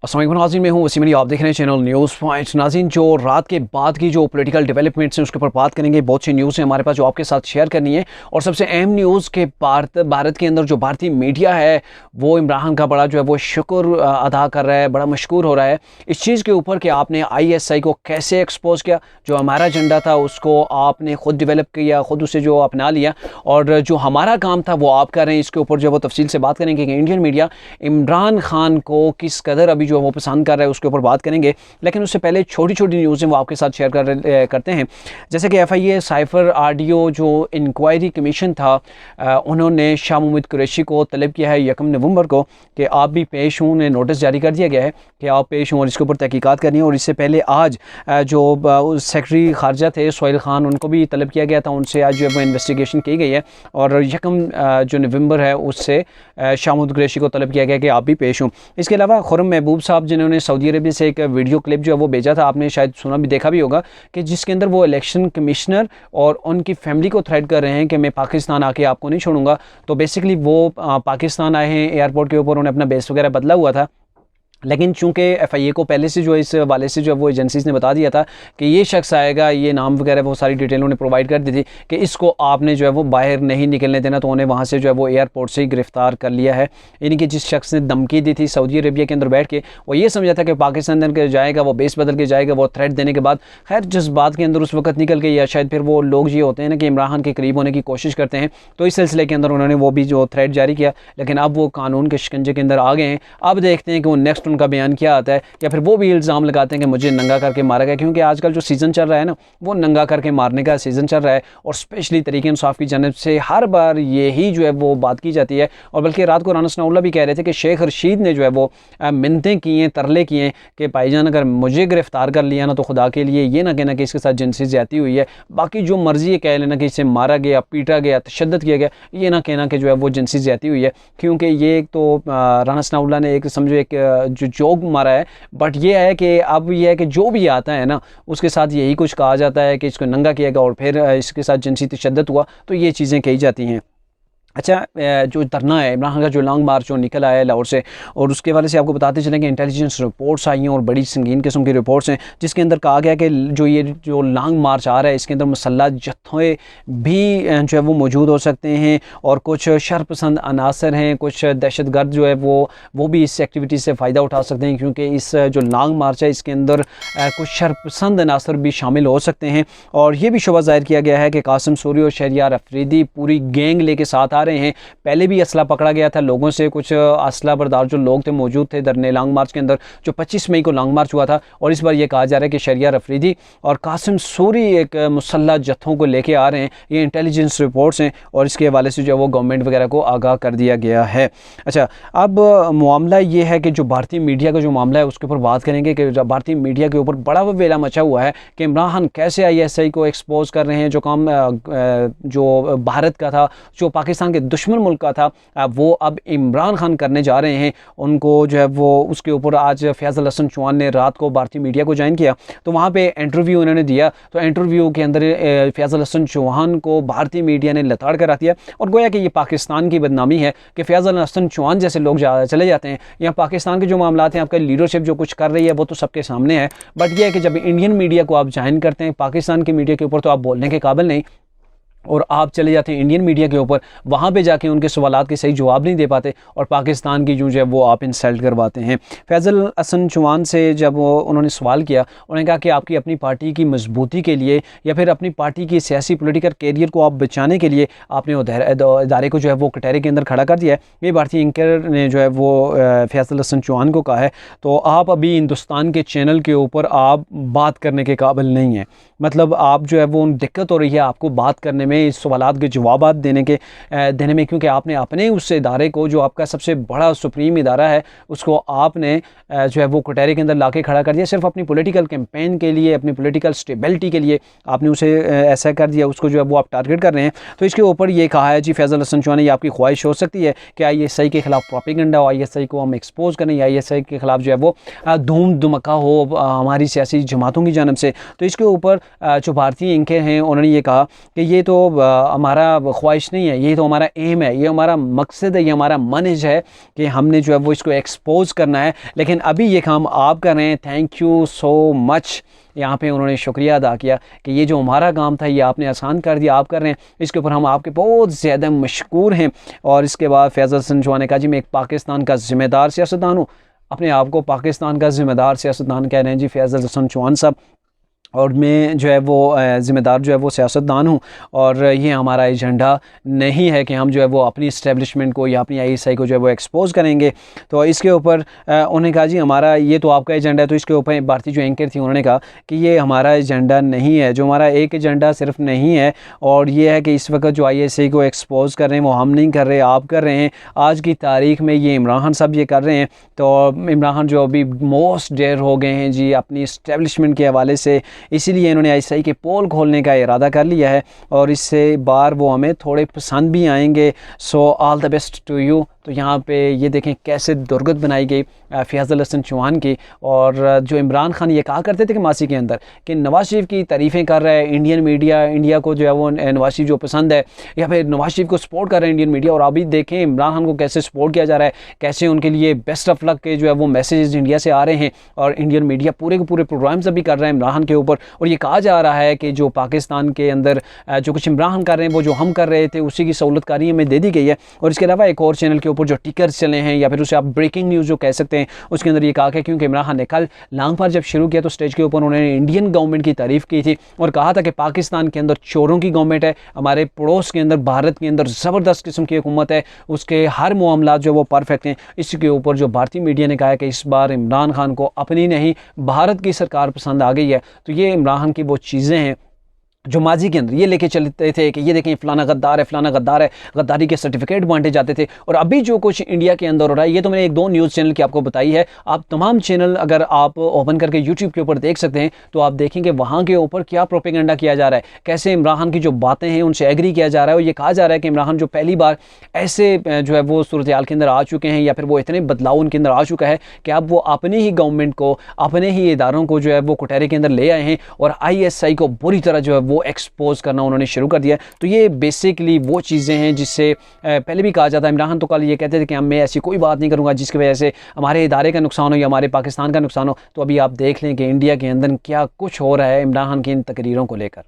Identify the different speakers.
Speaker 1: अस्सलाम वालेकुम नाज़रीन, मैं हूँ वसीम अली। आप देख रहे हैं चैनल न्यूज़ पॉइंट। नाज़रीन, जो रात के बाद की जो पॉलिटिकल डेवलपमेंट्स हैं उसके ऊपर बात करेंगे। बहुत सी न्यूज़ है हमारे पास जो आपके साथ शेयर करनी है। और सबसे अहम न्यूज़ के भारत के अंदर जो भारतीय मीडिया है वो इमरान का बड़ा जो है वो शुक्र अदा कर रहा है, बड़ा मशकूर हो रहा है इस चीज़ के ऊपर कि आपने ISI को कैसे एक्सपोज किया। जो हमारा एजेंडा था उसको आपने ख़ुद डिवेलप किया, ख़ुद उसे जो अपना लिया, और जो हमारा काम था वो आप कर रहे हैं। इसके ऊपर जो है वो तफसील से बात करेंगे कि इंडियन मीडिया इमरान खान को किस कदर अभी जो वो पसंद कर रहा है, उसके ऊपर बात करेंगे। लेकिन उससे पहले छोटी छोटी न्यूज़ें वो आपके साथ शेयर करते हैं। जैसे कि FIA साइफर ऑडियो जो इंक्वायरी कमीशन था, उन्होंने शाह महमूद कुरैशी को तलब किया है 1 नवंबर को कि आप भी पेश हों। उन्हें नोटिस जारी कर दिया गया है कि आप पेश हों और इसके ऊपर तहकीकात करनी है। और इससे पहले आज जो सेक्रेटरी खारजा थे सोहेल खान, उनको भी तलब किया गया था, उनसे आज जो है वो इन्वेस्टिगेशन की गई है। और 1 जो नवंबर है उससे शाह महमूद कुरैशी को तलब किया गया कि आप भी पेश हों। इसके अलावा खुर्रम महबूब साहब, जिन्होंने सऊदी अरबिया से एक वीडियो क्लिप जो है वो भेजा था, आपने शायद सुना भी, देखा भी होगा, कि जिसके अंदर वो इलेक्शन कमिश्नर और उनकी फैमिली को थ्रेट कर रहे हैं कि मैं पाकिस्तान आके आपको नहीं छोड़ूंगा। तो बेसिकली वो पाकिस्तान आए हैं, एयरपोर्ट के ऊपर उन्हें अपना बेस वगैरह बदला हुआ था। लेकिन चूंकि FIA को पहले से जो इस वाले से जो है वो एजेंसीज़ ने बता दिया था कि ये शख्स आएगा, ये नाम वगैरह वो सारी डिटेल उन्हें प्रोवाइड कर दी थी कि इसको आपने जो है वो बाहर नहीं निकलने देना, तो उन्हें वहाँ से जो है वो एयरपोर्ट से ही गिरफ़्तार कर लिया है। यानी कि जिस शख्स ने धमकी दी थी सऊदी अरबिया के अंदर बैठ के, वो ये समझा था कि पाकिस्तान के जाएगा, वो बेस बदल के जाएगा, वो थ्रेट देने के बाद खैर जिस बात के अंदर उस वक्त निकल के, या शायद फिर वो लोग ये होते हैं ना कि इमरान खान के करीब होने की कोशिश करते हैं, तो इस सिलसिले के अंदर उन्होंने वो भी जो थ्रेट जारी किया। लेकिन अब वो कानून के शिकंजे के अंदर आ गए हैं। अब देखते हैं कि वो नेक्स्ट उनका बयान क्या आता है, या फिर वो भी इल्ज़ाम लगाते हैं कि मुझे नंगा करके मारा गया। क्योंकि आजकल जो सीज़न चल रहा है ना, वो नंगा करके मारने का सीज़न चल रहा है। और स्पेशली तरीके इंसाफ की जानिब से हर बार यही जो है वो बात की जाती है। और बल्कि रात को राना सनाउल्लाह भी कह रहे थे कि शेख रशीद ने जो है वो मिन्नतें की हैं, तरले किए हैं कि भाईजान अगर मुझे गिरफ़्तार कर लिया ना, तो खुदा के लिए ये ना कहना कि इसके साथ जिनसी ज़्यादती हुई है, बाकी जो मर्ज़ी है कह लेना कि इसे मारा गया, पीटा गया, तशद्दुद किया गया, ये ना कहना कि जो है वो जिनसी ज़्यादती हुई है। क्योंकि ये एक तो राना सनाउल्लाह ने एक समझो एक जो जोक मारा है, बट ये है कि अब ये है कि जो भी आता है ना उसके साथ यही कुछ कहा जाता है कि इसको नंगा किया गया और फिर इसके साथ जिनसी तशद्दुद हुआ, तो ये चीज़ें कही जाती हैं। अच्छा, जो धरना है इमरान खान का, जो लॉन्ग मार्च जो निकल आया है लाहौर से, और उसके वाले से आपको बताते चलें कि इंटेलिजेंस रिपोर्ट्स आई हैं और बड़ी संगीन किस्म की रिपोर्ट्स हैं, जिसके अंदर कहा गया कि ये जो लॉन्ग मार्च आ रहा है इसके अंदर मुसल्लह जत्थे भी जो है वो मौजूद हो सकते हैं, और कुछ शरपसंद अनासर हैं, कुछ दहशतगर्द जो है वो भी इस एक्टिविटी से फ़ायदा उठा सकते हैं। क्योंकि इस जो लॉन्ग मार्च है इसके अंदर कुछ शरपसंद अनासर भी शामिल हो सकते हैं। और ये भी शुबा ज़ाहिर किया गया है कि कासिम सूरी और शहरियार अफरीदी पूरी गैंग लेके साथ आ रहे हैं। पहले भी असला पकड़ा गया था लोगों से, कुछ असला बरदार जो लोग थे मौजूद थे धरने लॉन्ग मार्च के अंदर, जो 25 मई को लॉन्ग मार्च हुआ था। और इस बार ये कहा जा रहा है कि शहरियार अफरीदी और कासिम सूरी एक मुसल्लह जत्थों को लेके आ रहे हैं। ये इंटेलिजेंस रिपोर्ट्स हैं और इसके हवाले से जो है वो गवर्नमेंट वगैरह को आगाह कर दिया गया है। अच्छा, अब मामला ये है कि जो भारतीय मीडिया का जो मामला है उसके ऊपर बात करेंगे कि भारतीय मीडिया के ऊपर बड़ा वेला मचा हुआ है कि इमरान खान कैसे ISI को एक्सपोज कर रहे हैं। जो काम जो भारत का था, जो पाकिस्तान के दुश्मन मुल्क का था, वो अब इमरान खान करने जा रहे हैं। उनको जो है वो उसके ऊपर आज फैज़ल हसन चौहान ने रात को भारतीय मीडिया को ज्वाइन किया, तो वहाँ पे इंटरव्यू उन्होंने दिया। तो इंटरव्यू के अंदर फैज़ल हसन चौहान को भारतीय मीडिया ने लताड़ कर दिया और गोया कि ये पाकिस्तान की बदनामी है कि फैज़ल हसन चौहान जैसे लोग चले जाते हैं। यहाँ पाकिस्तान के जो मामला हैं, आपका लीडरशिप जो कुछ कर रही है वो तो सबके सामने है, बट यह है कि जब इंडियन मीडिया को आप ज्वाइन करते हैं, पाकिस्तान की मीडिया के ऊपर तो आप बोलने के काबिल नहीं, और आप चले जाते हैं इंडियन मीडिया के ऊपर, वहाँ पे जाके उनके सवालात के सही जवाब नहीं दे पाते और पाकिस्तान की जो है वो आप इंसल्ट करवाते हैं। फैज़ल हसन चौहान से जब उन्होंने सवाल किया, उन्होंने कहा कि आपकी अपनी पार्टी की मजबूती के लिए या फिर अपनी पार्टी की सियासी पॉलिटिकल कैरियर को आप बचाने के लिए आपने इदारे को जो है वो कटहरे के अंदर खड़ा कर दिया है। ये भारतीय एंकर ने जो है वो फैज़ल हसन चौहान को कहा है। तो आप अभी हिंदुस्तान के चैनल के ऊपर आप बात करने के काबिल नहीं हैं, मतलब आप जो है वो दिक्कत हो रही है आपको बात करने में, इस सवालात के जवाब देने में, क्योंकि आपने अपने उस इदारे को, जो आपका सबसे बड़ा सुप्रीम इदारा है, उसको आपने जो है वो कटहरे के अंदर लाके खड़ा कर दिया। सिर्फ अपनी पॉलिटिकल कैंपेन के लिए, अपनी पॉलिटिकल स्टेबिलिटी के लिए आपने उसे ऐसा कर दिया, उसको जो है वो आप टारगेट कर रहे हैं। तो इसके ऊपर ये कहा है जी फैज़ल हसन चौहान ने, ये आपकी ख्वाहिश हो सकती है कि ISI के खिलाफ प्रोपेगेंडा हो, ISI को हम एक्सपोज करें, ISI के खिलाफ जो है वो धूम धमका हो हमारी सियासी जमातों की जानब से। तो इसके ऊपर जो भारतीय एंकर हैं उन्होंने ये कहा कि ये तो हमारा ख्वाहिश नहीं है, ये तो हमारा एम है, ये हमारा मकसद है, ये हमारा मनहज है कि हमने जो है वो इसको एक्सपोज करना है, लेकिन अभी ये काम आप कर रहे हैं, थैंक यू सो मच। यहाँ पे उन्होंने शुक्रिया अदा किया कि ये जो हमारा काम था ये आपने आसान कर दिया, आप कर रहे हैं, इसके ऊपर हम आपके बहुत ज़्यादा मशकूर हैं। और इसके बाद फैज़ल हसन चौहान ने कहा जी मैं एक पाकिस्तान का ज़िम्मेदार सियासतदान हूँ, अपने आप को पाकिस्तान का ज़िम्मेदार सियासतदान कह रहे हैं जी फैज़ल हसन चौहान साहब, और मैं जो है वो ज़िम्मेदार जो है वो सियासतदान हूँ, और ये हमारा एजेंडा नहीं है कि हम जो है वो अपनी इस्टेब्लिशमेंट को या अपनी आईएसआई को जो है वो एक्सपोज करेंगे। तो इसके ऊपर उन्होंने कहा जी हमारा ये तो आपका एजेंडा है। तो इसके ऊपर भारतीय जो एंकर थी उन्होंने कहा कि ये हमारा एजेंडा नहीं है, जो हमारा एक एजेंडा सिर्फ नहीं है, और ये है कि इस वक्त जो आईएसआई को एक्सपोज कर रहे हैं वो हम नहीं कर रहे, आप कर रहे हैं। आज की तारीख़ में ये इमरान खान साहब ये कर रहे हैं। तो इमरान खान जो अभी मोस्ट डेयर हो गए हैं जी अपनी इस्टेब्लिशमेंट के हवाले से, इसीलिए इन्होंने आईएसआई के पोल खोलने का इरादा कर लिया है, और इससे बार वो हमें थोड़े पसंद भी आएंगे। So all the best to you. तो यहाँ पे ये देखें कैसे दुर्गत बनाई गई फैज़ल हसन चौहान की। और जो इमरान खान ये कहा करते थे कि मासी के अंदर कि नवाज शरीफ की तारीफ़ें कर रहा है इंडियन मीडिया, इंडिया को जो है वो नवाज शरीफ जो पसंद है, या फिर नवाज शरीफ को सपोर्ट कर रहे हैं इंडियन मीडिया, और अभी देखें इमरान खान को कैसे सपोर्ट किया जा रहा है, कैसे उनके लिए बेस्ट ऑफ लक के जो है वो मैसेजेस इंडिया से आ रहे हैं, और इंडियन मीडिया पूरे के पूरे प्रोग्राम्स अभी कर रहे हैं इमरान खान के ऊपर। और ये कहा जा रहा है कि जो पाकिस्तान के अंदर जो कुछ इमरान खान कर रहे हैं वो जो हम कर रहे थे उसी की सहूलतकारी हमें दे दी गई है। और इसके अलावा एक और चैनल के ऊपर जो टिकर्स चले हैं, या फिर उसे आप ब्रेकिंग न्यूज़ जो कह सकते हैं, उसके अंदर ये कहा कि क्योंकि इमरान खान ने कल लॉन्ग मार्च जब शुरू किया तो स्टेज के ऊपर उन्होंने इंडियन गवर्नमेंट की तारीफ़ की थी, और कहा था कि पाकिस्तान के अंदर चोरों की गवर्नमेंट है, हमारे पड़ोस के अंदर भारत के अंदर ज़बरदस्त किस्म की हुकूमत है, उसके हर मामला जो वो परफेक्ट हैं। इसके ऊपर जो भारतीय मीडिया ने कहा है कि इस बार इमरान खान को अपनी नहीं भारत की सरकार पसंद आ गई है। तो ये इमरान खान की वो चीज़ें हैं जो माजी के अंदर ये लेके चलते थे कि ये देखें फ़लाना गद्दार है, फ़लाना गद्दार है, गद्दारी के सर्टिफिकेट बांटे जाते थे। और अभी जो कुछ इंडिया के अंदर हो रहा है, ये तो मैंने एक दो न्यूज़ चैनल की आपको बताई है, आप तमाम चैनल अगर आप ओपन करके यूट्यूब के ऊपर देख सकते हैं तो आप देखेंगे वहाँ के ऊपर क्या प्रोपेगेंडा किया जा रहा है, कैसे इमरान खान की जो बातें हैं उनसे एग्री किया जा रहा है। और ये कहा जा रहा है कि इमरान खान जो पहली बार ऐसे जो है वो सूरत हाल के अंदर आ चुके हैं, या फिर वो इतने बदलाव उनके अंदर आ चुका है कि अब वो अपनी ही गवर्नमेंट को, अपने ही इदारों को जो है वो कुटहरे के अंदर ले आए हैं, और ISI को बुरी तरह जो है वो एक्सपोज करना उन्होंने शुरू कर दिया। तो ये बेसिकली वो चीज़ें हैं जिससे पहले भी कहा जाता है। इमरान खान तो कल ये कहते थे कि मैं ऐसी कोई बात नहीं करूँगा जिसकी वजह से हमारे इदारे का नुकसान हो या हमारे पाकिस्तान का नुकसान हो। तो अभी आप देख लें कि इंडिया के अंदर क्या कुछ हो रहा है इमरान खान की इन तकरीरों को लेकर।